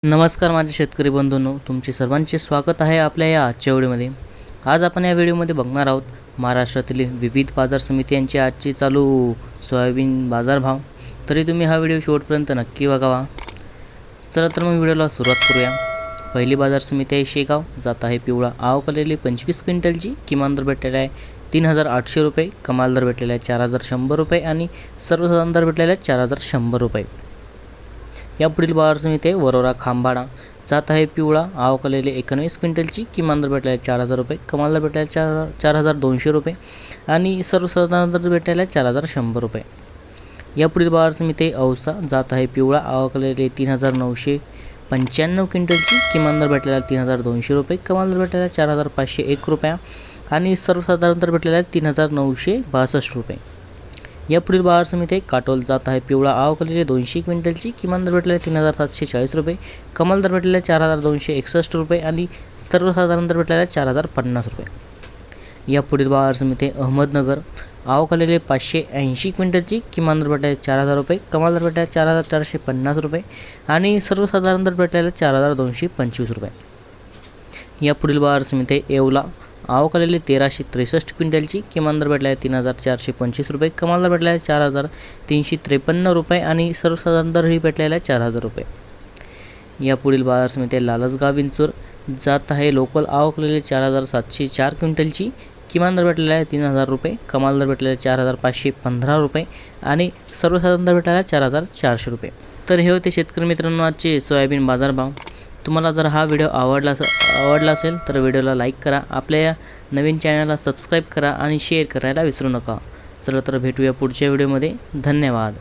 नमस्कार माझे शेतकरी बंधूंनो, तुमचे सर्वांचे स्वागत आहे आपल्या या आजच्या व्हिडिओमध्ये। आज आपण या व्हिडिओमध्ये बघणार आहोत महाराष्ट्रातील विविध बाजार समिती यांची आजची चालू सोयाबीन बाजारभाव। तरी तुम्ही हा व्हिडिओ शेवटपर्यंत नक्की बघावा। चला तर मग व्हिडिओला सुरुवात करूया। पहिली बाजार समिती आहे शेगाव, जात आहे पिवळा। आवक आलेली 25 क्विंटलची, किमान दर भेटलेला आहे 3800 रुपये, कमाल दर भेटलेला आहे 4100 रुपये आणि सर्वसाधारण दर भेटलेला आहे 4100 रुपये। या पुढील बाजार समिती आहे वरोरा खांबाडा, जात आहे पिवळा। आवक आलेली 19 क्विंटलची, किमान दर भेटलेला आहे 4000 रुपये, कमाल दर भेटलेला आहे 4200 रुपये आणि सर्वसाधारण दर भेटलेला आहे 4100 रुपये। या पुढील बाजार समिती आहे औसा, जात आहे पिवळा। आवक आलेली 3995 क्विंटलची, किमान दर भेटलेला आहे 3200 रुपये, कमाल दर भेटलेला आहे 4501 रुपये आणि सर्वसाधारण दर भेटलेला आहे 3962 रुपये। या पुढील बाजार समिती आहे काटोल, जात आहे पिवळा। आवक आलेली 200 क्विंटलची, किमान दर भेटलेला आहे 3740 रुपये, कमाल दर भेटलेला आहे 4261 रुपये आणि सर्वसाधारण दर भेटलेला आहे 4050 रुपये। या पुढील बाजार समिती आहे अहमदनगर, आवक आलेली 580 क्विंटलची, किमान दर भेटलेला आहे 4000 रुपये, कमाल दर भेटलेला आहे 4450 रुपये आणि सर्वसाधारण दर भेटलेला आहे 4225 रुपये। या पुढील बाजार समिती आहे येवला, आवक आलेली 1363 क्विंटलची, किमान दर भेटला आहे 3425 रुपये, कमाल दर भेटला आहे 4353 रुपये आणि सर्वसाधारण दरही भेटलेला आहे 4000 रुपये। या पुढील बाजार समिती आहे लालसगाव विंचूर, जात आहे लोकल। आवक आलेली 4704 क्विंटलची, किमान दर भेटलेला आहे 3000 रुपये, कमाल दर भेटलेला आहे 4515 रुपये आणि सर्वसाधारण दर भेटलेला आहे 4400 रुपये। तर हे होते शेतकरी मित्रांनो आजचे सोयाबीन बाजारभाव। तुम्हाला जर हा व्हिडिओ आवडला असेल तर व्हिडिओला लाईक करा, आपल्या या नवीन चॅनलला सबस्क्राईब करा आणि शेअर करायला विसरू नका। चला तर भेटूया पुढच्या व्हिडिओमध्ये। धन्यवाद।